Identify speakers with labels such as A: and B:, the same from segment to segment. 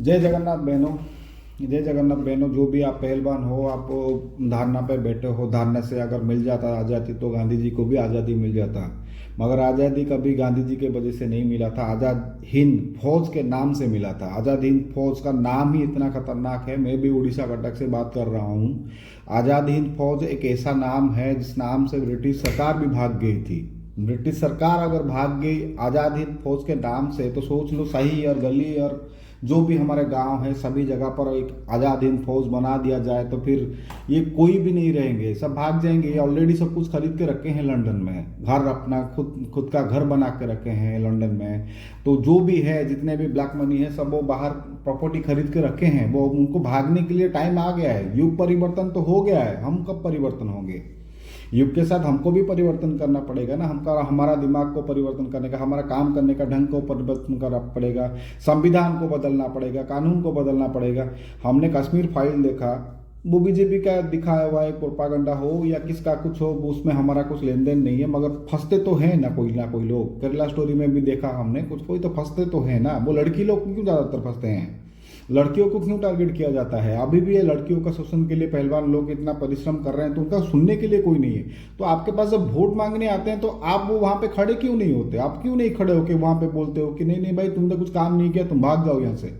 A: जय जगन्नाथ बहनों। जय जगन्नाथ बहनों, जो भी आप पहलवान हो, आप धरना पे बैठे हो, धरने से अगर मिल जाता आज़ादी तो गांधी जी को भी आज़ादी मिल जाता। मगर आज़ादी कभी गांधी जी के वजह से नहीं मिला था, आज़ाद हिंद फौज के नाम से मिला था। आज़ाद हिंद फौज का नाम ही इतना खतरनाक है। मैं भी उड़ीसा कटक से बात कर रहा हूँ। आज़ाद हिंद फौज एक ऐसा नाम है जिस नाम से ब्रिटिश सरकार भी भाग गई थी। ब्रिटिश सरकार अगर भाग गई आज़ाद हिंद फौज के नाम से, तो सोच लो शहर और गली और जो भी हमारे गांव है सभी जगह पर एक आज़ाद हिंद फौज बना दिया जाए तो फिर ये कोई भी नहीं रहेंगे, सब भाग जाएंगे। ये ऑलरेडी सब कुछ खरीद के रखे हैं लंदन में, घर अपना खुद खुद का घर बना के रखे हैं लंदन में। तो जो भी है, जितने भी ब्लैक मनी है, सब वो बाहर प्रॉपर्टी खरीद के रखे हैं। वो उनको भागने के लिए टाइम आ गया है। युग परिवर्तन तो हो गया है, हम कब परिवर्तन होंगे? युग के साथ हमको भी परिवर्तन करना पड़ेगा ना। हमारा दिमाग को परिवर्तन करने का, हमारा काम करने का ढंग को परिवर्तन करना पड़ेगा, संविधान को बदलना पड़ेगा, कानून को बदलना पड़ेगा। हमने कश्मीर फाइल देखा, वो बीजेपी का दिखाया हुआ है, प्रोपागंडा हो या किसका कुछ हो, उसमें हमारा कुछ लेन देन नहीं है। मगर फंसते तो हैं ना कोई लोग। केरला स्टोरी में भी देखा हमने, कुछ कोई तो फंसते तो है ना। वो लड़की लोग क्यों ज़्यादातर फंसते हैं? लड़कियों को क्यों टारगेट किया जाता है? अभी भी ये लड़कियों का शोषण के लिए पहलवान लोग इतना परिश्रम कर रहे हैं, तो उनका सुनने के लिए कोई नहीं है। तो आपके पास जब वोट मांगने आते हैं तो आप वो वहां पे खड़े क्यों नहीं होते? आप क्यों नहीं खड़े होके वहां पे बोलते हो कि नहीं नहीं भाई, तुमने कुछ काम नहीं किया, तुम भाग जाओ यहाँ से।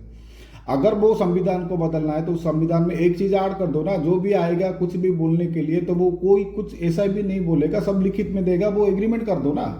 A: अगर वो संविधान को बदलना है तो उस संविधान में एक चीज ऐड कर दो ना। जो भी आएगा कुछ भी बोलने के लिए, तो वो कोई कुछ ऐसा भी नहीं बोलेगा, सब लिखित में देगा। वो एग्रीमेंट कर दो ना।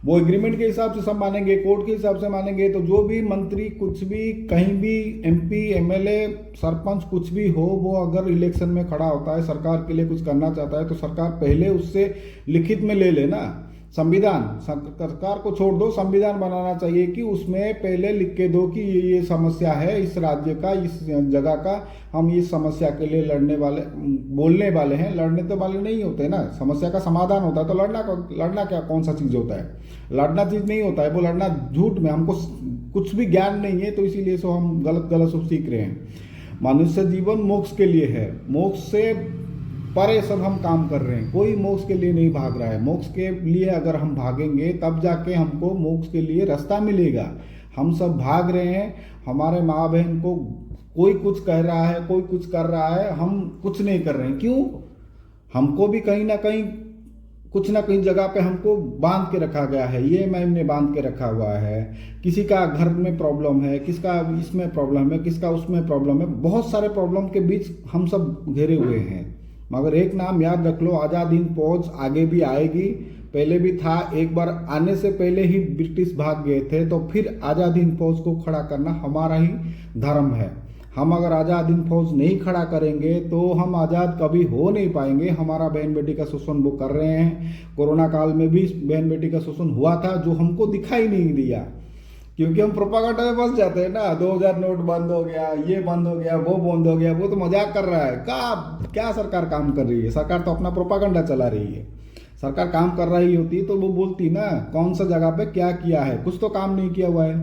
A: वो एग्रीमेंट के हिसाब से सब मानेंगे, कोर्ट के हिसाब से मानेंगे। तो जो भी मंत्री कुछ भी कहीं भी, एमपी एमएलए सरपंच कुछ भी हो, वो अगर इलेक्शन में खड़ा होता है, सरकार के लिए कुछ करना चाहता है, तो सरकार पहले उससे लिखित में ले लेना। संविधान सरकार को छोड़ दो, संविधान बनाना चाहिए कि उसमें पहले लिख के दो कि ये समस्या है इस राज्य का, इस जगह का, हम इस समस्या के लिए लड़ने वाले, बोलने वाले हैं। लड़ने तो वाले नहीं होते ना, समस्या का समाधान होता है। तो लड़ना क्या, कौन सा चीज होता है? लड़ना चीज नहीं होता है, वो लड़ना झूठ में। हमको कुछ भी ज्ञान नहीं है, तो इसीलिए सो हम गलत गलत सब सीख रहे हैं। मनुष्य जीवन मोक्ष के लिए है, मोक्ष से परे सब हम काम कर रहे हैं। कोई मोक्ष के लिए नहीं भाग रहा है। मोक्ष के लिए अगर हम भागेंगे तब जाके हमको मोक्ष के लिए रास्ता मिलेगा। हम सब भाग रहे हैं, हमारे माँ बहन को कोई कुछ कह रहा है, कोई कुछ कर रहा है, हम कुछ नहीं कर रहे हैं। क्यों? हमको भी कहीं ना कहीं कुछ ना कहीं जगह पे हमको बांध के रखा गया है। ये मैम ने बांध के रखा हुआ है। किसी का घर में प्रॉब्लम है, किसका इसमें प्रॉब्लम है, किसका उसमें प्रॉब्लम है। बहुत सारे प्रॉब्लम के बीच हम सब घिरे हुए हैं। मगर एक नाम याद रख लो, आज़ाद हिंद फौज आगे भी आएगी। पहले भी था, एक बार आने से पहले ही ब्रिटिश भाग गए थे, तो फिर आज़ाद हिंद फौज को खड़ा करना हमारा ही धर्म है। हम अगर आज़ाद हिंद फौज नहीं खड़ा करेंगे तो हम आज़ाद कभी हो नहीं पाएंगे। हमारा बहन बेटी का शोषण वो कर रहे हैं। कोरोना काल में भी बहन बेटी का शोषण हुआ था, जो हमको दिखाई नहीं दिया, क्योंकि हम प्रोपागेंडा में फंस जाते हैं ना। 2000 नोट बंद हो गया, ये बंद हो गया, वो बंद हो गया, वो तो मजाक कर रहा है। क्या सरकार काम कर रही है? सरकार तो अपना प्रोपागेंडा चला रही है। सरकार काम कर रही होती तो वो बोलती ना कौन सा जगह पे क्या किया है। कुछ तो काम नहीं किया हुआ है,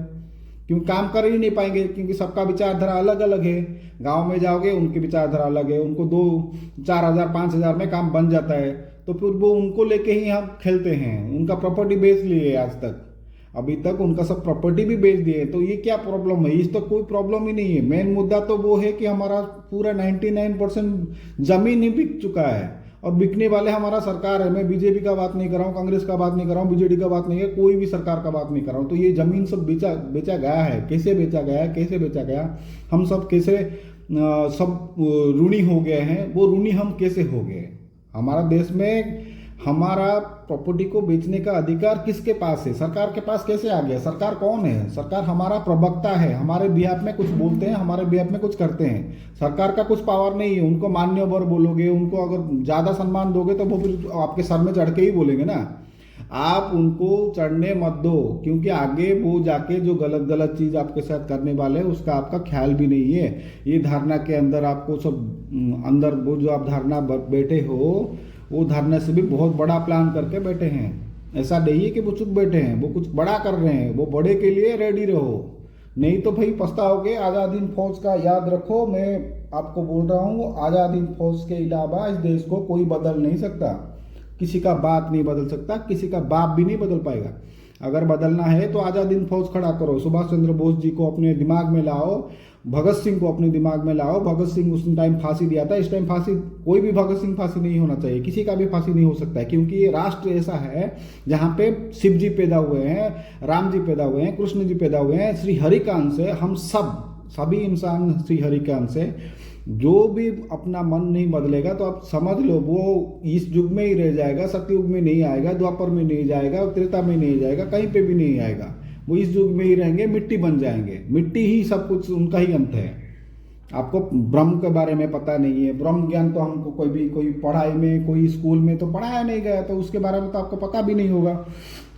A: क्यों काम कर ही नहीं पाएंगे, क्योंकि सबका विचारधारा अलग अलग है। गांव में जाओगे, उनकी विचारधारा अलग है। उनको 2-4 हजार 5 हजार में काम बन जाता है, तो फिर वो उनको लेके ही हम खेलते हैं। उनका प्रॉपर्टी बेच लिए आज तक, अभी तक उनका सब प्रॉपर्टी भी बेच दिए। तो ये क्या प्रॉब्लम है? इस तक कोई प्रॉब्लम ही नहीं है। मेन मुद्दा तो वो है कि हमारा पूरा 99% जमीन ही बिक चुका है, और बिकने वाले हमारा सरकार है। मैं बीजेपी का बात नहीं कर रहा हूँ, कांग्रेस का बात नहीं कर रहा हूँ, बीजेडी का बात नहीं है, कोई भी सरकार का बात नहीं कर रहा हूँ। तो ये जमीन सब बेचा गया है। कैसे बेचा गया है, कैसे बेचा गया? हम सब कैसे सब ऋणी हो गए हैं? वो ऋणी हम कैसे हो गए? हमारा देश में हमारा प्रॉपर्टी को बेचने का अधिकार किसके पास है? सरकार के पास कैसे आ गया? सरकार कौन है? सरकार हमारा प्रवक्ता है, हमारे बिहाफ में कुछ बोलते हैं, हमारे बिहाफ में कुछ करते हैं। सरकार का कुछ पावर नहीं है। उनको मान्यवर बोलोगे, उनको अगर ज्यादा सम्मान दोगे तो वो फिर आपके सर में चढ़ के ही बोलेंगे ना। आप उनको चढ़ने मत दो, क्योंकि आगे वो जाके जो गलत गलत चीज आपके साथ करने वाले हैं उसका आपका ख्याल भी नहीं है। ये धारणा के अंदर आपको सब अंदर वो जो आप धारणा बैठे हो, वो धरने से भी बहुत बड़ा प्लान करके बैठे हैं। ऐसा नहीं है कि वो चुप बैठे हैं, वो कुछ बड़ा कर रहे हैं। वो बड़े के लिए रेडी रहो, नहीं तो भाई पछताओगे। आज़ाद हिंद फौज का याद रखो। मैं आपको बोल रहा हूँ, आज़ाद हिंद फौज के अलावा इस देश को कोई बदल नहीं सकता। किसी का बात नहीं बदल सकता, किसी का बाप भी नहीं बदल पाएगा। अगर बदलना है तो आज़ाद हिंद फौज खड़ा करो, सुभाष चंद्र बोस जी को अपने दिमाग में लाओ, भगत सिंह को अपने दिमाग में लाओ। भगत सिंह उस टाइम फांसी दिया था, इस टाइम फांसी कोई भी भगत सिंह फांसी नहीं होना चाहिए, किसी का भी फांसी नहीं हो सकता है, क्योंकि ये राष्ट्र ऐसा है जहाँ पे शिव जी पैदा हुए हैं, राम जी पैदा हुए हैं, कृष्ण जी पैदा हुए हैं, श्री हरि का अंश है। हम सभी इंसान श्री हरि का अंश है। जो भी अपना मन नहीं बदलेगा तो आप समझ लो वो इस युग में ही रह जाएगा, सतयुग में नहीं आएगा, द्वापर में नहीं जाएगा, त्रेता में नहीं जाएगा, कहीं पे भी नहीं आएगा। वो इस युग में ही रहेंगे, मिट्टी बन जाएंगे। मिट्टी ही सब कुछ, उनका ही अंत है। आपको ब्रह्म के बारे में पता नहीं है, ब्रह्म ज्ञान तो हमको कोई पढ़ाई में, कोई स्कूल में तो पढ़ाया नहीं गया, तो उसके बारे में तो आपको पता भी नहीं होगा।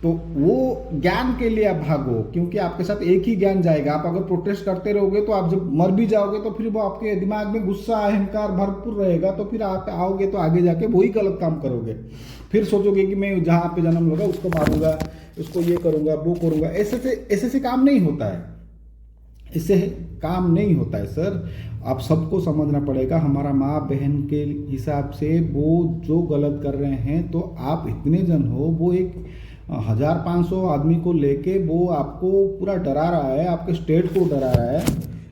A: तो वो ज्ञान के लिए आप भागो, क्योंकि आपके साथ एक ही ज्ञान जाएगा। आप अगर प्रोटेस्ट करते रहोगे तो आप जब मर भी जाओगे तो फिर वो आपके दिमाग में गुस्सा अहंकार भरपूर रहेगा, तो फिर आप आओगे तो आगे जाके वही गलत काम करोगे। फिर सोचोगे कि मैं जहाँ पे जन्म लूंगा उसको मारूंगा, उसको ये करूंगा, वो करूंगा। ऐसे से काम नहीं होता है, इससे काम नहीं होता है सर। आप सबको समझना पड़ेगा, हमारा माँ बहन के हिसाब से वो जो गलत कर रहे हैं, तो आप इतने जन हो, वो एक 1500 आदमी को लेके वो आपको पूरा डरा रहा है, आपके स्टेट को डरा रहा है,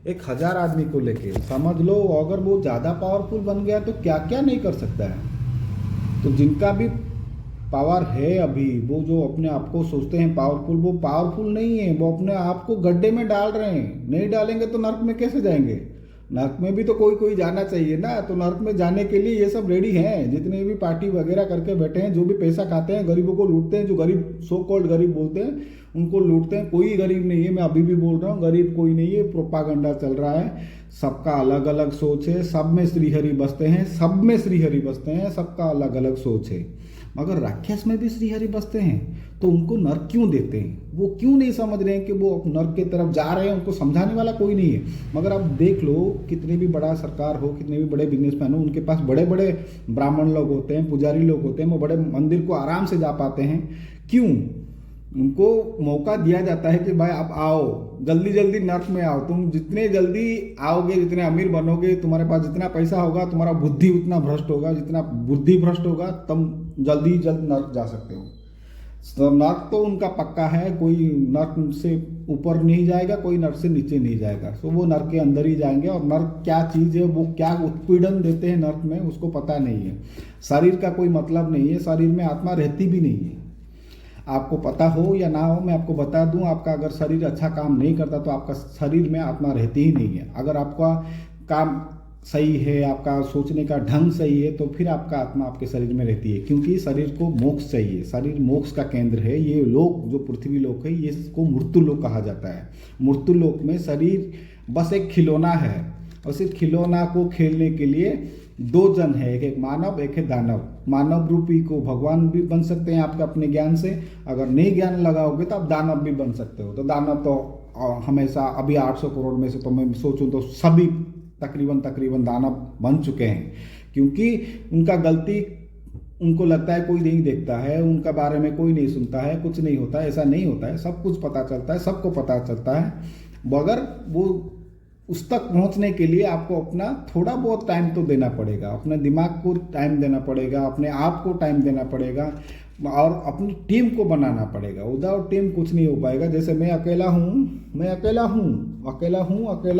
A: 1000 आदमी को लेके। समझ लो अगर वो ज़्यादा पावरफुल बन गया तो क्या क्या नहीं कर सकता है। तो जिनका भी पावर है अभी, वो जो अपने आप को सोचते हैं पावरफुल, वो पावरफुल नहीं है, वो अपने आप को गड्ढे में डाल रहे हैं। नहीं डालेंगे तो नर्क में कैसे जाएंगे? नर्क में भी तो कोई जाना चाहिए ना। तो नर्क में जाने के लिए ये सब रेडी हैं, जितने भी पार्टी वगैरह करके बैठे हैं, जो भी पैसा खाते हैं, गरीबों को लूटते हैं, जो गरीब सो कॉल्ड गरीब बोलते हैं उनको लूटते हैं। कोई गरीब नहीं है, मैं अभी भी बोल रहा हूँ, गरीब कोई नहीं है। प्रोपागंडा चल रहा है, सबका अलग अलग सोच है, सब में श्रीहरि बसते हैं, सब में श्रीहरि बसते हैं, सबका अलग अलग सोच है। मगर राक्षस में भी श्रीहरि बसते हैं, तो उनको नर्क क्यों देते हैं? वो क्यों नहीं समझ रहे हैं कि वो नर्क की तरफ जा रहे हैं? उनको समझाने वाला कोई नहीं है। मगर आप देख लो, कितने भी बड़ा सरकार हो, कितने भी बड़े बिजनेसमैन हो, उनके पास बड़े बड़े ब्राह्मण लोग होते हैं, पुजारी लोग होते हैं, वो बड़े मंदिर को आराम से जा पाते हैं। क्यों? उनको मौका दिया जाता है कि भाई आप आओ, जल्दी जल्दी नर्क में आओ। तुम जितने जल्दी आओगे, जितने अमीर बनोगे, तुम्हारे पास जितना पैसा होगा, तुम्हारा बुद्धि उतना भ्रष्ट होगा, जितना बुद्धि भ्रष्ट होगा तुम जल्दी नर्क जा सकते हो। तो नर्क तो उनका पक्का है, कोई नर्क से ऊपर नहीं जाएगा, कोई नर्क से नीचे नहीं जाएगा। तो वो नर्क के अंदर ही जाएंगे। और नर्क क्या चीज़ है, वो क्या उत्पीड़न देते हैं नर्क में, उसको पता नहीं है। शरीर का कोई मतलब नहीं है, शरीर में आत्मा रहती भी नहीं है। आपको पता हो या ना हो, मैं आपको बता दूं, आपका अगर शरीर अच्छा काम नहीं करता तो आपका शरीर में आत्मा रहती ही नहीं है। अगर आपका काम सही है, आपका सोचने का ढंग सही है, तो फिर आपका आत्मा आपके शरीर में रहती है। क्योंकि शरीर को मोक्ष चाहिए, शरीर मोक्ष का केंद्र है। ये लोक जो पृथ्वी लोक है, ये इसको मृत्यु लोक कहा जाता है। मृत्यु लोक में शरीर बस एक खिलौना है, और सिर्फ खिलौना को खेलने के लिए दो जन है, एक मानव, एक है दानव। मानव रूपी को भगवान भी बन सकते हैं आपके अपने ज्ञान से। अगर नहीं ज्ञान लगाओगे तो आप दानव भी बन सकते हो। तो दानव तो हमेशा अभी 800 करोड़ में से तो मैं सोचूं तो सभी तकरीबन दानव बन चुके हैं, क्योंकि उनका गलती उनको लगता है कोई नहीं देखता है, उनका बारे में कोई नहीं सुनता है, कुछ नहीं होता है। ऐसा नहीं होता है, सब कुछ पता चलता है, सबको पता चलता है। मगर वो उस तक पहुंचने के लिए आपको अपना थोड़ा बहुत टाइम तो देना पड़ेगा, अपने दिमाग को टाइम देना पड़ेगा, अपने आप को टाइम देना पड़ेगा, और अपनी टीम को बनाना पड़ेगा। विदाउट टीम कुछ नहीं हो पाएगा। जैसे मैं अकेला हूँ, अकेला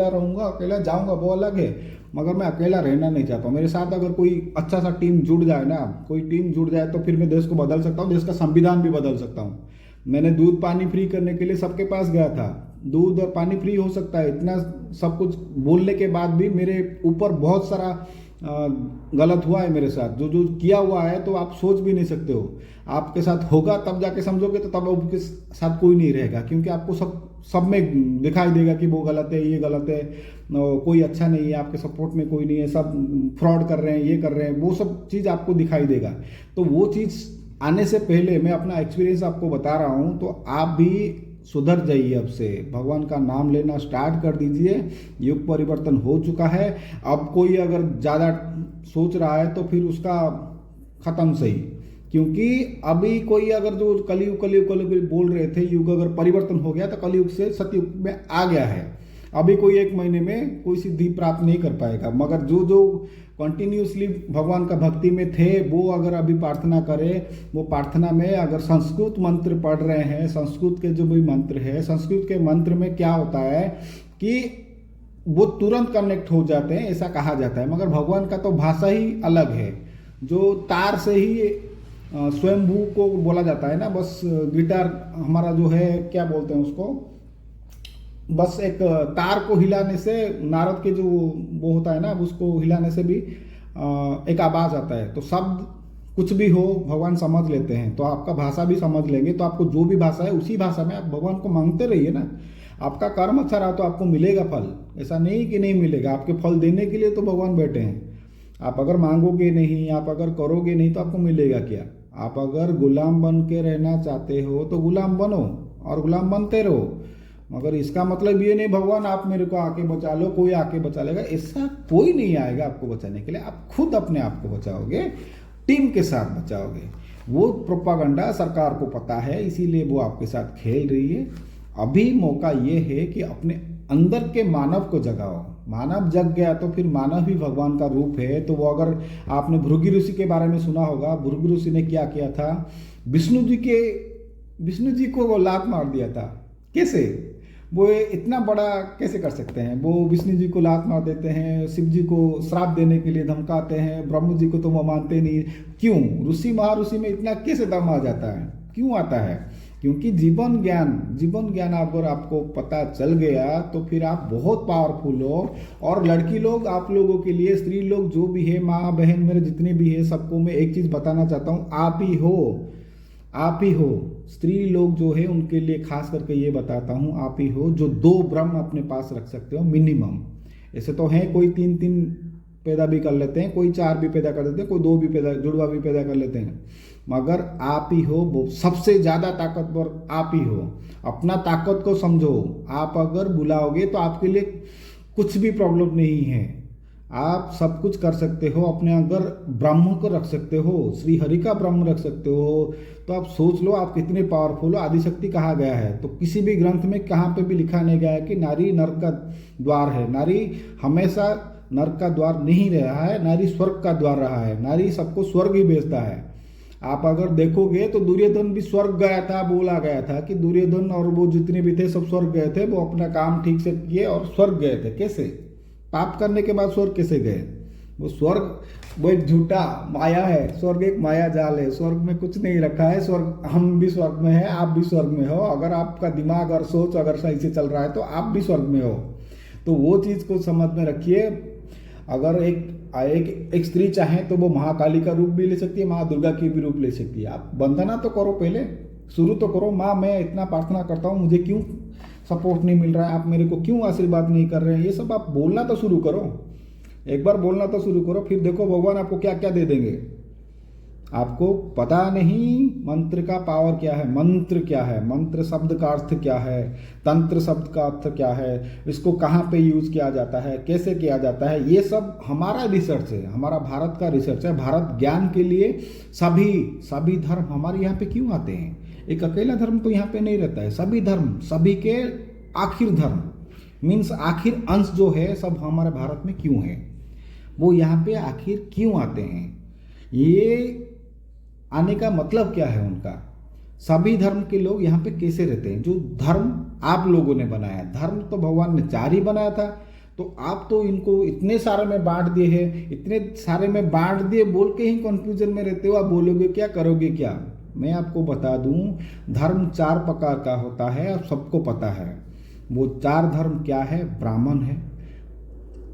A: रहूँगा, अकेला जाऊँगा, वो अलग है। मगर मैं अकेला रहना नहीं चाहता हूँ। मेरे साथ अगर कोई अच्छा सा टीम जुड़ जाए ना, कोई टीम जुड़ जाए, तो फिर मैं देश को बदल सकता हूँ, देश का संविधान भी बदल सकता हूँ। मैंने दूध पानी फ्री करने के लिए सबके पास गया था, दूध और पानी फ्री हो सकता है। इतना सब कुछ बोलने के बाद भी मेरे ऊपर बहुत सारा गलत हुआ है मेरे साथ, जो किया हुआ है, तो आप सोच भी नहीं सकते हो। आपके साथ होगा तब जाके समझोगे, तो तब आपके साथ कोई नहीं रहेगा, क्योंकि आपको सब में दिखाई देगा कि वो गलत है, ये गलत है, कोई अच्छा नहीं है, आपके सपोर्ट में कोई नहीं है, सब फ्रॉड कर रहे हैं, ये कर रहे हैं, वो सब चीज़ आपको दिखाई देगा। तो वो चीज़ आने से पहले मैं अपना एक्सपीरियंस आपको बता रहा हूँ, तो आप भी सुधर जाइए। अब से भगवान का नाम लेना स्टार्ट कर दीजिए। युग परिवर्तन हो चुका है। अब कोई अगर ज़्यादा सोच रहा है तो फिर उसका ख़त्म सही, क्योंकि अभी कोई अगर जो कलयुग बोल रहे थे, युग अगर परिवर्तन हो गया तो कलयुग से सतयुग में आ गया है। अभी कोई 1 महीने में कोई सिद्धि प्राप्त नहीं कर पाएगा। मगर जो जो कंटिन्यूसली भगवान का भक्ति में थे वो अगर अभी प्रार्थना करे, वो प्रार्थना में अगर संस्कृत मंत्र पढ़ रहे हैं, संस्कृत के जो भी मंत्र है, संस्कृत के मंत्र में क्या होता है कि वो तुरंत कनेक्ट हो जाते हैं, ऐसा कहा जाता है। मगर भगवान का तो भाषा ही अलग है, जो तार से ही स्वयंभू को बोला जाता है ना। बस गिटार हमारा जो है क्या बोलते हैं उसको, बस एक तार को हिलाने से, नारद के जो वो होता है ना, उसको हिलाने से भी एक आवाज आता है। तो शब्द कुछ भी हो भगवान समझ लेते हैं। तो आपका भाषा भी समझ लेंगे तो आपको जो भी भाषा है उसी भाषा में आप भगवान को मांगते रहिए ना। आपका कर्म अच्छा रहा तो आपको मिलेगा फल, ऐसा नहीं कि नहीं मिलेगा। आपके फल देने के लिए तो भगवान बैठे हैं। आप अगर मांगोगे नहीं, आप अगर करोगे नहीं तो आपको मिलेगा क्या। आप अगर गुलाम बन के रहना चाहते हो तो गुलाम बनो और गुलाम बनते रहो। मगर इसका मतलब ये नहीं भगवान आप मेरे को आके बचा लो, कोई आके बचा लेगा, ऐसा कोई नहीं आएगा आपको बचाने के लिए। आप खुद अपने आप को बचाओगे, टीम के साथ बचाओगे। वो प्रोपागंडा सरकार को पता है, इसीलिए वो आपके साथ खेल रही है। अभी मौका ये है कि अपने अंदर के मानव को जगाओ। मानव जग गया तो फिर मानव ही भगवान का रूप है। तो वो अगर आपने भृगु ऋषि के बारे में सुना होगा, भृगु ऋषि ने क्या किया था, विष्णु जी को वो लात मार दिया था। कैसे वो इतना बड़ा कैसे कर सकते हैं। वो विष्णु जी को लात मार देते हैं, शिव जी को श्राप देने के लिए धमकाते हैं, ब्रह्म जी को तो वो मानते नहीं। क्यों ऋषि महाऋषि में इतना कैसे दम आ जाता है, क्यों आता है? क्योंकि जीवन ज्ञान अगर आपको पता चल गया तो फिर आप बहुत पावरफुल हो। और लड़की लोग, आप लोगों के लिए, स्त्री लोग जो भी है, माँ बहन मेरे जितने भी है, सबको मैं एक चीज़ बताना चाहता हूँ, आप ही हो। स्त्री लोग जो है उनके लिए खास करके ये बताता हूँ, आप ही हो जो 2 ब्रह्म अपने पास रख सकते हो मिनिमम। ऐसे तो हैं कोई 3 पैदा भी कर लेते हैं, कोई 4 भी पैदा कर देते हैं, कोई 2 भी पैदा, जुड़वा भी पैदा कर लेते हैं। मगर आप ही हो वो सबसे ज़्यादा ताकतवर, आप ही हो। अपना ताकत को समझो। आप अगर बुलाओगे तो आपके लिए कुछ भी प्रॉब्लम नहीं है। आप सब कुछ कर सकते हो। अपने अगर ब्रह्म को रख सकते हो, श्री हरि का ब्रह्म रख सकते हो, तो आप सोच लो आप कितने पावरफुल हो। आदिशक्ति कहा गया है तो किसी भी ग्रंथ में कहाँ पे भी लिखा नहीं गया है कि नारी नरक का द्वार है। नारी हमेशा नरक का द्वार नहीं रहा है, नारी स्वर्ग का द्वार रहा है। नारी सबको स्वर्ग ही भेजता है। आप अगर देखोगे तो दुर्योधन भी स्वर्ग गया था, बोला गया था कि दुर्योधन और वो जितने भी थे सब स्वर्ग गए थे। वो अपना काम ठीक से किए और स्वर्ग गए थे। कैसे? पाप करने के बाद स्वर्ग कैसे गए? वो स्वर्ग वो एक झूठा माया है। स्वर्ग एक माया जाल है। स्वर्ग में कुछ नहीं रखा है। स्वर्ग, हम भी स्वर्ग में हैं, आप भी स्वर्ग में हो। अगर आपका दिमाग और सोच अगर सही से चल रहा है तो आप भी स्वर्ग में हो। तो वो चीज़ को समझ में रखिए। अगर एक स्त्री चाहे तो वो महाकाली का रूप भी ले सकती है, माँ दुर्गा की भी रूप ले सकती है। आप वंदना तो करो, पहले शुरू तो करो। माँ मैं इतना प्रार्थना करता हूँ, मुझे क्यों सपोर्ट नहीं मिल रहा है, आप मेरे को क्यों आशीर्वाद नहीं कर रहे हैं, ये सब आप बोलना तो शुरू करो। एक बार बोलना तो शुरू करो, फिर देखो भगवान आपको क्या क्या दे देंगे। आपको पता नहीं मंत्र का पावर क्या है, मंत्र क्या है, मंत्र शब्द का अर्थ क्या है, तंत्र शब्द का अर्थ क्या है, इसको कहाँ पे यूज किया जाता है, कैसे किया जाता है, ये सब हमारा रिसर्च है, हमारा भारत का रिसर्च है। भारत ज्ञान के लिए सभी धर्म हमारे यहाँ पे क्यों आते हैं? एक अकेला धर्म तो यहाँ पे नहीं रहता है। सभी धर्म, सभी के आखिर धर्म मीन्स आखिर अंश जो है सब हमारे भारत में क्यों है, वो यहाँ पे आखिर क्यों आते हैं, ये आने का मतलब क्या है उनका। सभी धर्म के लोग यहाँ पे कैसे रहते हैं? जो धर्म आप लोगों ने बनाया, धर्म तो भगवान ने 4 ही बनाया था, तो आप तो इनको इतने सारे में बांट दिए हैं। इतने सारे में बांट दिए बोल के ही कंफ्यूजन में रहते हो। आप बोलोगे क्या, करोगे क्या? मैं आपको बता दूं, धर्म 4 प्रकार का होता है और सबको पता है। वो 4 धर्म क्या है? ब्राह्मण है,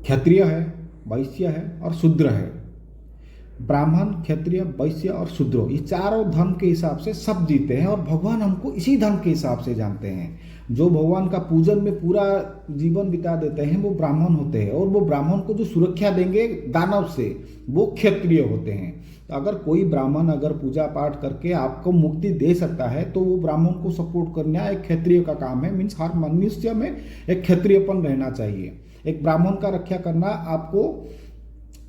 A: क्षत्रिय है, वैश्य है और शूद्र है। ब्राह्मण, क्षत्रिय, वैश्य और शूद्र, ये चारों धर्म के हिसाब से सब जीते हैं और भगवान हमको इसी धर्म के हिसाब से जानते हैं। जो भगवान का पूजन में पूरा जीवन बिता देते हैं वो ब्राह्मण होते हैं, और वो ब्राह्मण को जो सुरक्षा देंगे दानव से वो क्षत्रिय होते हैं। तो अगर कोई ब्राह्मण अगर पूजा पाठ करके आपको मुक्ति दे सकता है तो वो ब्राह्मण को सपोर्ट करना एक क्षत्रिय का काम है। मीन्स हर मनुष्य में एक क्षत्रियपन रहना चाहिए। एक ब्राह्मण का रक्षा करना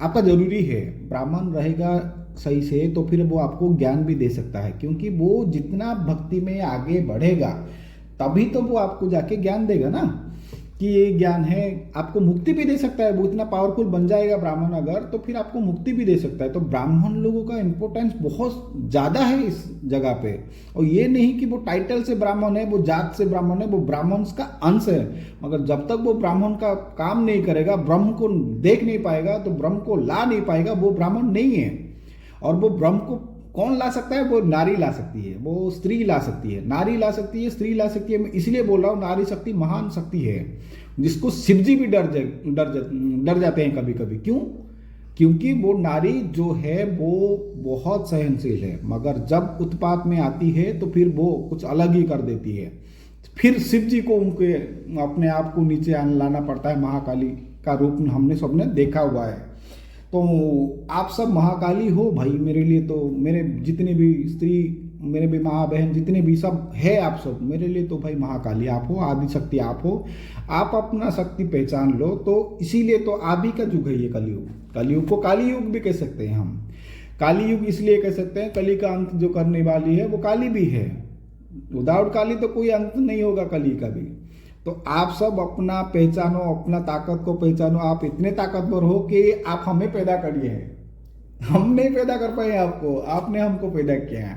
A: आपका जरूरी है। ब्राह्मण रहेगा सही से तो फिर वो आपको ज्ञान भी दे सकता है, क्योंकि वो जितना भक्ति में आगे बढ़ेगा तभी तो वो आपको जाके ज्ञान देगा ना। कि ये ज्ञान है, आपको मुक्ति भी दे सकता है। वो इतना पावरफुल बन जाएगा ब्राह्मण अगर, तो फिर आपको मुक्ति भी दे सकता है। तो ब्राह्मण लोगों का इम्पोर्टेंस बहुत ज़्यादा है इस जगह पे। और ये नहीं कि वो टाइटल से ब्राह्मण है, वो जात से ब्राह्मण है, वो ब्राह्मण का अंश है। मगर जब तक वो ब्राह्मण का काम नहीं करेगा, ब्रह्म को देख नहीं पाएगा, तो ब्रह्म को ला नहीं पाएगा, वो ब्राह्मण नहीं है। और वो ब्रह्म को कौन ला सकता है? वो नारी ला सकती है, वो स्त्री ला सकती है, नारी ला सकती है, स्त्री ला सकती है। मैं इसलिए बोल रहा हूँ नारी शक्ति महान शक्ति है, जिसको शिव जी भी डर जाते हैं कभी कभी। क्यों? क्योंकि वो नारी जो है वो बहुत सहनशील है, मगर जब उत्पात में आती है तो फिर वो कुछ अलग ही कर देती है। फिर शिव जी को उनके अपने आप को नीचे लाना पड़ता है। महाकाली का रूप हमने सबने देखा हुआ है। तो आप सब महाकाली हो भाई मेरे लिए। तो मेरे जितने भी स्त्री, मेरे भी माँ बहन जितने भी सब है, आप सब मेरे लिए तो भाई महाकाली आप हो, आदि शक्ति आप हो। आप अपना शक्ति पहचान लो। तो इसीलिए तो आप ही का युग है ये कलयुग। कलयुग को काली युग भी कह सकते हैं हम। काली युग इसलिए कह सकते हैं, कली का अंत जो करने वाली है वो काली भी है। विदाउट काली तो कोई अंत नहीं होगा कली का भी। तो आप सब अपना पहचानो, अपना ताकत को पहचानो। आप इतने ताकतवर हो कि आप हमें पैदा करिए हैं। हम नहीं पैदा कर पाए आपको, आपने हमको पैदा किया है।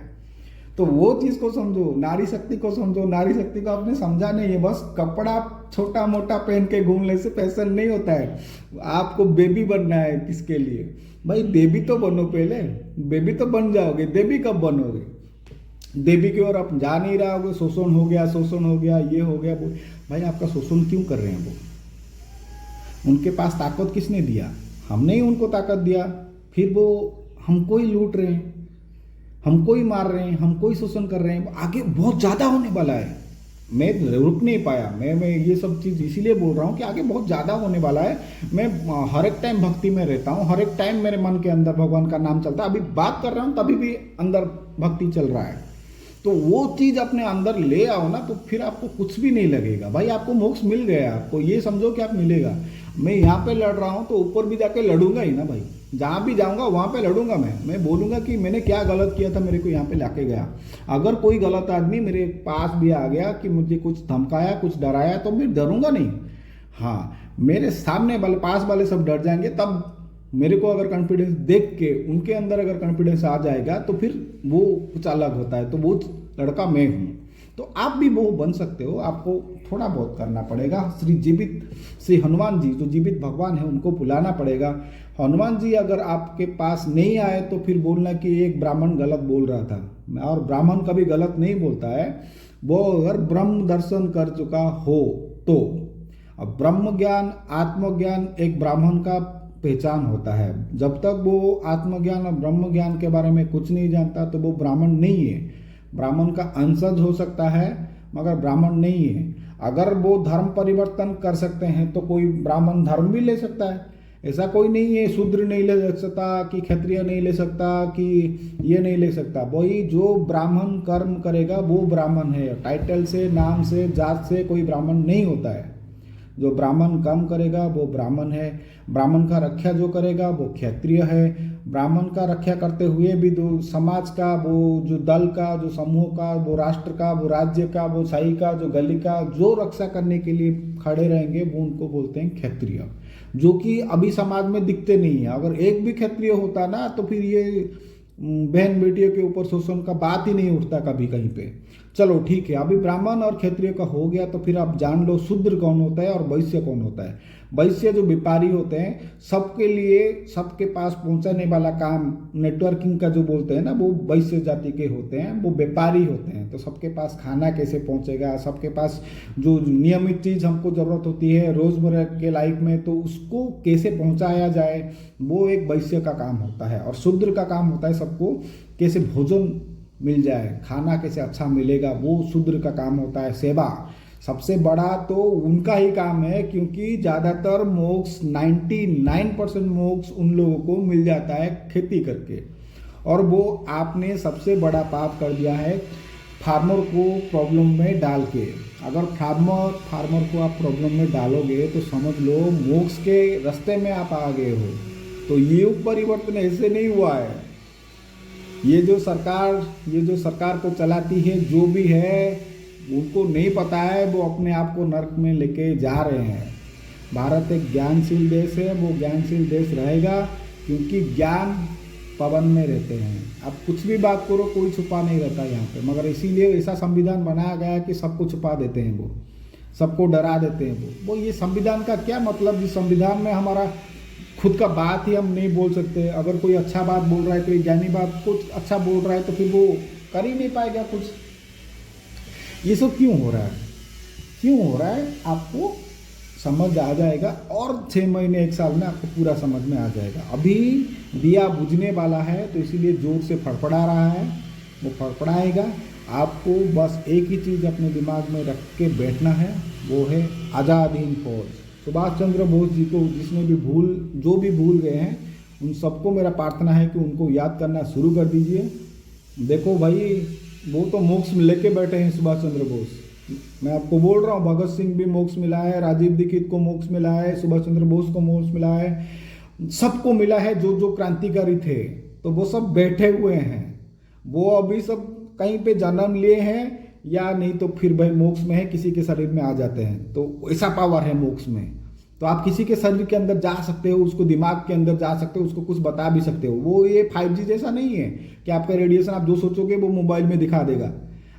A: तो वो चीज को समझो, नारी शक्ति को समझो। नारी शक्ति को आपने समझा नहीं है। बस कपड़ा छोटा मोटा पहन के घूमने से फैशन नहीं होता है। आपको बेबी बनना है। किसके लिए भाई? देवी तो बनो पहले। बेबी तो बन जाओगे, देवी कब बनोगे? देवी की ओर आप जा नहीं रहा होगे। शोषण हो गया, शोषण हो गया, ये हो गया, वो। भाई आपका शोषण क्यों कर रहे हैं वो? उनके पास ताकत किसने दिया? हमने ही उनको ताकत दिया। फिर वो हमको ही लूट रहे हैं, हमको ही मार रहे हैं, हमको ही शोषण कर रहे हैं। आगे बहुत ज़्यादा होने वाला है। मैं रुक नहीं पाया। मैं ये सब चीज़ इसीलिए बोल रहा हूँ कि आगे बहुत ज़्यादा होने वाला है। मैं हर एक टाइम भक्ति में रहता हूँ, हर एक टाइम मेरे मन के अंदर भगवान का नाम चलता है। अभी बात कर रहा हूँ तभी भी अंदर भक्ति चल रहा है। तो वो चीज़ अपने अंदर ले आओ ना, तो फिर आपको कुछ भी नहीं लगेगा भाई। आपको मोक्ष मिल गया। आपको ये समझो कि आप मिलेगा। मैं यहाँ पे लड़ रहा हूँ तो ऊपर भी जाके लड़ूंगा ही ना भाई। जहाँ भी जाऊँगा वहाँ पे लड़ूंगा। मैं बोलूँगा कि मैंने क्या गलत किया था, मेरे को यहाँ पे लाके गया। अगर कोई गलत आदमी मेरे पास भी आ गया कि मुझे कुछ धमकाया, कुछ डराया, तो मैं डरूंगा नहीं। हाँ, मेरे सामने वाले, पास वाले सब डर जाएंगे। तब मेरे को अगर कॉन्फिडेंस देख के उनके अंदर अगर कॉन्फिडेंस आ जाएगा तो फिर वो कुछ अलग होता है। तो वो लड़का मैं हूँ। तो आप भी वो बन सकते हो। आपको थोड़ा बहुत करना पड़ेगा। श्री हनुमान जी जो जीवित भगवान है उनको बुलाना पड़ेगा। हनुमान जी अगर आपके पास नहीं आए तो फिर बोलना कि एक ब्राह्मण गलत बोल रहा था। और ब्राह्मण कभी गलत नहीं बोलता है। वो अगर ब्रह्म दर्शन कर चुका हो तो। अब ब्रह्म ज्ञान, आत्मज्ञान एक ब्राह्मण का पहचान होता है। जब तक वो आत्मज्ञान और ब्रह्म ज्ञान के बारे में कुछ नहीं जानता तो वो ब्राह्मण नहीं है। ब्राह्मण का अंशज हो सकता है मगर ब्राह्मण नहीं है। अगर वो धर्म परिवर्तन कर सकते हैं तो कोई ब्राह्मण धर्म भी ले सकता है। ऐसा कोई नहीं है शूद्र नहीं ले सकता, कि क्षत्रिय नहीं ले सकता, कि ये नहीं ले सकता। वही जो ब्राह्मण कर्म करेगा वो ब्राह्मण है। टाइटल से, नाम से, जात से कोई ब्राह्मण नहीं होता है। जो ब्राह्मण कर्म करेगा वो ब्राह्मण है। ब्राह्मण का रक्षा जो करेगा वो क्षत्रिय है। ब्राह्मण का रक्षा करते हुए भी जो समाज का, वो जो दल का, जो समूह का, वो राष्ट्र का, वो राज्य का, वो साई का, जो गली का, जो रक्षा करने के लिए खड़े रहेंगे वो उनको बोलते हैं क्षत्रिय। जो कि अभी समाज में दिखते नहीं है। अगर एक भी क्षत्रिय होता ना तो फिर ये बहन बेटियों के ऊपर शोषण का बात ही नहीं उठता कभी कहीं पे। चलो ठीक है, अभी ब्राह्मण और क्षत्रिय का हो गया। तो फिर आप जान लो शूद्र कौन होता है और वैश्य कौन होता है। वैश्य जो व्यापारी होते हैं, सबके लिए, सबके पास पहुंचाने वाला काम, नेटवर्किंग का जो बोलते हैं ना, वो वैश्य जाति के होते हैं। वो व्यापारी होते हैं। तो सबके पास खाना कैसे पहुंचेगा, सबके पास जो नियमित चीज़ हमको ज़रूरत होती है रोज़मर्रा के लाइफ में, तो उसको कैसे पहुंचाया जाए, वो एक वैश्य का काम होता है। और शूद्र का काम होता है सबको कैसे भोजन मिल जाए, खाना कैसे अच्छा मिलेगा, वो शूद्र का काम होता है। सेवा सबसे बड़ा तो उनका ही काम है, क्योंकि ज़्यादातर मोक्ष 99% मोक्ष उन लोगों को मिल जाता है खेती करके। और वो आपने सबसे बड़ा पाप कर दिया है फार्मर को प्रॉब्लम में डाल के। अगर फार्मर को आप प्रॉब्लम में डालोगे तो समझ लो मोक्ष के रास्ते में आप आ गए हो। तो युग परिवर्तन ऐसे नहीं हुआ है। ये जो सरकार को चलाती है, जो भी है, उनको नहीं पता है, वो अपने आप को नर्क में लेके जा रहे हैं। भारत एक ज्ञानशील देश है, वो ज्ञानशील देश रहेगा, क्योंकि ज्ञान पवन में रहते हैं। आप कुछ भी बात करो, कोई छुपा नहीं रहता यहाँ पे, मगर इसीलिए ऐसा संविधान बनाया गया है कि सबको छुपा देते हैं, वो सबको डरा देते हैं। वो ये संविधान का क्या मतलब, जिस संविधान में हमारा खुद का बात ही हम नहीं बोल सकते। अगर कोई अच्छा बात बोल रहा है, कोई ज्ञानी बात कुछ अच्छा बोल रहा है, तो फिर वो कर ही नहीं पाएगा कुछ। ये सब क्यों हो रहा है, क्यों हो रहा है, आपको समझ आ जाएगा, और 6 महीने 1 साल में आपको पूरा समझ में आ जाएगा। अभी दिया बुझने वाला है, तो इसीलिए जोर से फड़फड़ा रहा है, वो फड़फड़ाएगा। आपको बस एक ही चीज़ अपने दिमाग में रख के बैठना है, वो है आज़ाद हिंद फौज। सुभाष चंद्र बोस जी को जिसने भी जो भी भूल गए हैं, उन सबको मेरा प्रार्थना है कि उनको याद करना शुरू कर दीजिए। देखो भाई, वो तो मोक्ष लेके बैठे हैं सुभाष चंद्र बोस। मैं आपको बोल रहा हूँ, भगत सिंह भी मोक्ष मिला है, राजीव दीक्षित को मोक्ष मिला है, सुभाष चंद्र बोस को मोक्ष मिला है, सबको मिला है जो जो क्रांतिकारी थे। तो वो सब बैठे हुए हैं, वो अभी सब कहीं पे जन्म लिए हैं, या नहीं तो फिर भाई मोक्ष में है, किसी के शरीर में आ जाते हैं। तो ऐसा पावर है मोक्ष में। तो आप किसी के शरीर के अंदर जा सकते हो, उसको दिमाग के अंदर जा सकते हो, उसको कुछ बता भी सकते हो। वो ये 5G जैसा नहीं है कि आपका रेडिएशन आप जो सोचोगे वो मोबाइल में दिखा देगा,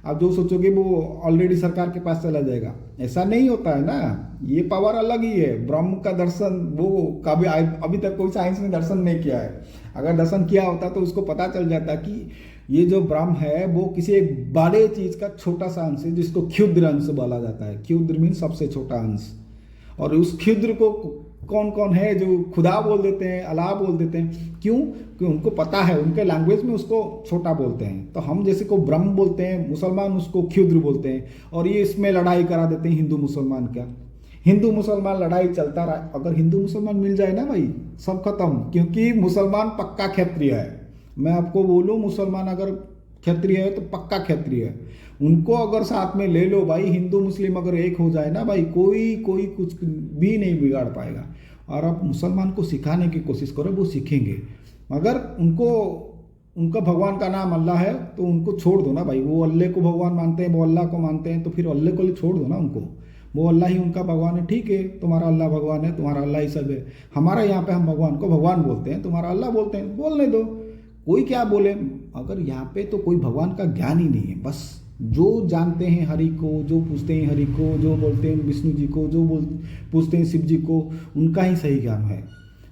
A: आप जो सोचोगे वो ऑलरेडी सरकार के पास चला जाएगा। ऐसा नहीं होता है ना, ये पावर अलग ही है। ब्रह्म का दर्शन वो कभी अभी तक कोई साइंस ने दर्शन नहीं किया है। अगर दर्शन किया होता तो उसको पता चल जाता कि ये जो ब्रह्म है वो किसी एक बड़े चीज का छोटा सा अंश है, जिसको क्षुद्र अंश बोला जाता है। क्षुद्र मीन सबसे छोटा अंश। और उस क्षुद्र को कौन कौन है जो खुदा बोल देते हैं, अल्लाह बोल देते हैं। क्यों? क्योंकि उनको पता है, उनके लैंग्वेज में उसको छोटा बोलते हैं। तो हम जैसे को ब्रह्म बोलते हैं, मुसलमान उसको क्षुद्र बोलते हैं। और ये इसमें लड़ाई करा देते हैं हिंदू मुसलमान का। हिंदू मुसलमान लड़ाई चलता रहा। अगर हिंदू मुसलमान मिल जाए ना भाई, सब खत्म। क्योंकि मुसलमान पक्का क्षत्रिय है। मैं आपको बोलूँ, मुसलमान अगर क्षत्रिय है तो पक्का क्षत्रिय है। उनको अगर साथ में ले लो भाई, हिंदू मुस्लिम अगर एक हो जाए ना भाई, कोई कुछ भी नहीं बिगाड़ पाएगा। और आप मुसलमान को सिखाने की कोशिश करो, वो सीखेंगे। मगर उनका भगवान का नाम अल्लाह है, तो उनको छोड़ दो ना भाई। वो अल्लाह को भगवान मानते हैं, वो अल्लाह को मानते हैं, तो फिर अल्लाह को छोड़ दो ना उनको। वो अल्लाह ही उनका भगवान है। ठीक है, तुम्हारा अल्लाह भगवान है, तुम्हारा अल्लाह ही सब है। हमारा यहाँ पे हम भगवान को भगवान बोलते हैं, तुम्हारा अल्लाह बोलते हैं, बोलने दो, कोई क्या बोले। अगर यहाँ पे तो कोई भगवान का ज्ञान ही नहीं है। बस जो जानते हैं हरि को, जो पूछते हैं हरि को, जो बोलते हैं विष्णु जी को, जो पूछते हैं शिव जी को, उनका ही सही ज्ञान है।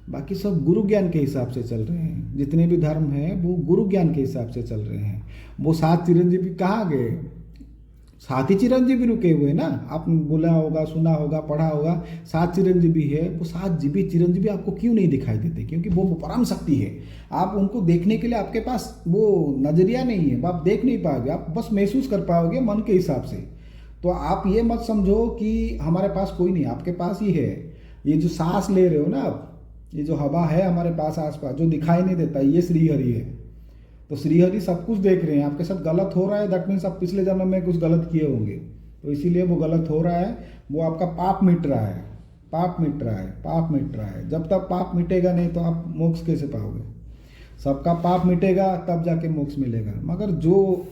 A: बाकी सब गुरु ज्ञान के हिसाब से चल रहे हैं। जितने भी धर्म हैं वो गुरु ज्ञान के हिसाब से चल रहे हैं। वो 7 चिरंजीवी कहाँ गए? 7 ही चिरंजीवी रुके हुए ना। आपने बोला होगा, सुना होगा, पढ़ा होगा, 7 चिरंजीवी है। वो 7 जीबी चिरंजीवी आपको क्यों नहीं दिखाई देते? क्योंकि वो परम शक्ति है। आप उनको देखने के लिए आपके पास वो नजरिया नहीं है, आप देख नहीं पाओगे, आप बस महसूस कर पाओगे मन के हिसाब से। तो आप ये मत समझो कि हमारे पास कोई नहीं, आपके पास ही है। ये जो सांस ले रहे हो ना आप, ये जो हवा है हमारे पास आसपास, जो दिखाई नहीं देता, ये श्रीहरि है। तो श्रीहरि सब कुछ देख रहे हैं। आपके साथ गलत हो रहा है, दैट मीन्स आप पिछले जन्म में कुछ गलत किए होंगे, तो इसीलिए वो गलत हो रहा है। वो आपका पाप मिट रहा है, पाप मिट रहा है, पाप मिट रहा है। जब तक पाप मिटेगा नहीं तो आप मोक्ष कैसे पाओगे? सबका पाप मिटेगा तब जाके मोक्ष मिलेगा। मगर जो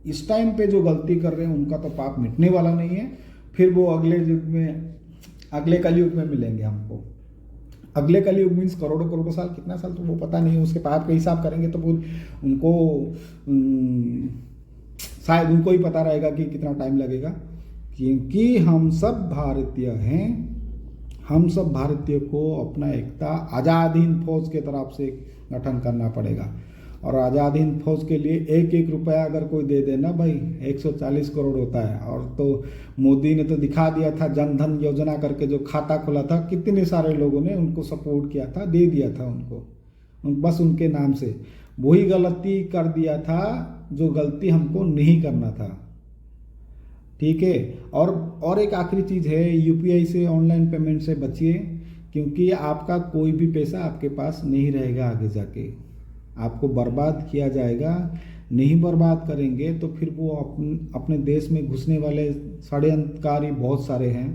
A: इस टाइम पे जो गलती कर रहे हैं उनका तो पाप मिटने वाला नहीं है। फिर वो अगले युग में, अगले कलयुग में मिलेंगे हमको। अगले कलयुग मीन्स करोड़ों करोड़ों साल, कितना साल तो वो पता नहीं है। उसके पाप का हिसाब करेंगे तो उनको शायद उनको ही पता रहेगा कि कितना टाइम लगेगा। क्योंकि हम सब भारतीय हैं, हम सब भारतीय को अपना एकता आज़ाद हिंद फौज के तरफ से गठन करना पड़ेगा। और आज़ाद हिंद फौज के लिए 1-1 रुपया अगर कोई दे देना भाई, 140 करोड़ होता है। और तो मोदी ने तो दिखा दिया था, जन धन योजना करके जो खाता खोला था, कितने सारे लोगों ने उनको सपोर्ट किया था, दे दिया था उनको, बस उनके नाम से। वही गलती कर दिया था जो गलती हमको नहीं करना था। ठीक है। और एक आखिरी चीज़ है, UPI से, ऑनलाइन पेमेंट से बचिए। क्योंकि आपका कोई भी पैसा आपके पास नहीं रहेगा आगे जाके, आपको बर्बाद किया जाएगा। नहीं बर्बाद करेंगे तो फिर वो अपने देश में घुसने वाले षड्यंत्रकारी बहुत सारे हैं।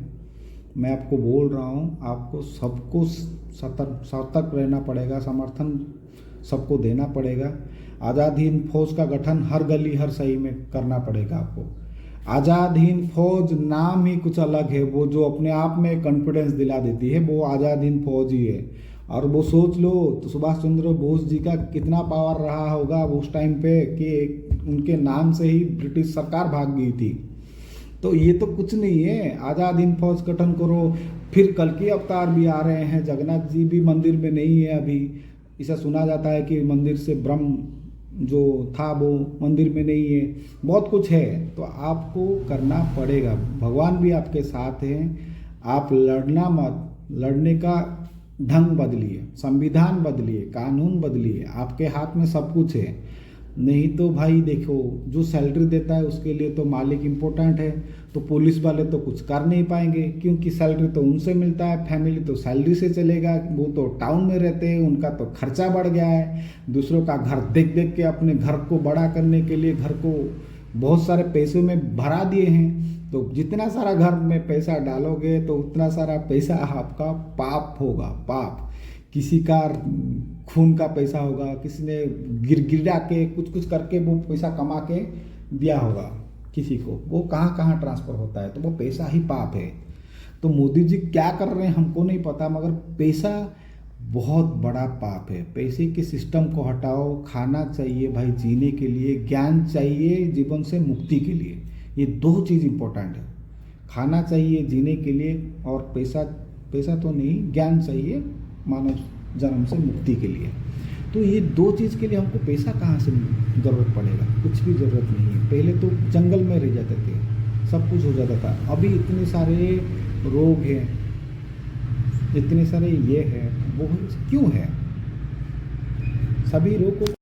A: मैं आपको बोल रहा हूँ, आपको सबको सतर्क रहना पड़ेगा, समर्थन सबको देना पड़ेगा। आज़ाद हिंद फौज का गठन हर गली हर सही में करना पड़ेगा आपको। आज़ाद हिंद फौज नाम ही कुछ अलग है, वो जो अपने आप में कॉन्फिडेंस दिला देती है वो आज़ाद हिंद फौज ही है। और वो सोच लो तो सुभाष चंद्र बोस जी का कितना पावर रहा होगा उस टाइम पे कि उनके नाम से ही ब्रिटिश सरकार भाग गई थी। तो ये तो कुछ नहीं है, आज़ाद हिंद फौज गठन करो। फिर कल के अवतार भी आ रहे हैं, जगन्नाथ जी भी मंदिर में नहीं है अभी, इसे सुना जाता है कि मंदिर से ब्रह्म जो था वो मंदिर में नहीं है, बहुत कुछ है। तो आपको करना पड़ेगा, भगवान भी आपके साथ हैं। आप लड़ना मत, लड़ने का ढंग बदलिए, संविधान बदलिए, कानून बदलिए, आपके हाथ में सब कुछ है। नहीं तो भाई देखो, जो सैलरी देता है उसके लिए तो मालिक इम्पोर्टेंट है, तो पुलिस वाले तो कुछ कर नहीं पाएंगे क्योंकि सैलरी तो उनसे मिलता है, फैमिली तो सैलरी से चलेगा, वो तो टाउन में रहते हैं, उनका तो खर्चा बढ़ गया है। दूसरों का घर देख देख के अपने घर को बड़ा करने के लिए घर को बहुत सारे पैसों में भरा दिए हैं। तो जितना सारा घर में पैसा डालोगे तो उतना सारा पैसा आपका पाप होगा, पाप। किसी का खून का पैसा होगा, किसी ने गिरा के कुछ कुछ करके वो पैसा कमा के दिया होगा किसी को, वो कहाँ कहाँ ट्रांसफ़र होता है, तो वो पैसा ही पाप है। तो मोदी जी क्या कर रहे हैं हमको नहीं पता, मगर पैसा बहुत बड़ा पाप है। पैसे के सिस्टम को हटाओ, खाना चाहिए भाई जीने के लिए, ज्ञान चाहिए जीवन से मुक्ति के लिए, ये दो चीज़ इम्पोर्टेंट है। खाना चाहिए जीने के लिए और पैसा, पैसा तो नहीं, ज्ञान चाहिए मानव जन्म से मुक्ति के लिए। तो ये दो चीज़ के लिए हमको पैसा कहाँ से ज़रूरत पड़ेगा, कुछ भी ज़रूरत नहीं है। पहले तो जंगल में रह जाते थे, सब कुछ हो जाता था, अभी इतने सारे रोग हैं, इतने सारे ये है वो है, क्यों है? सभी रोग को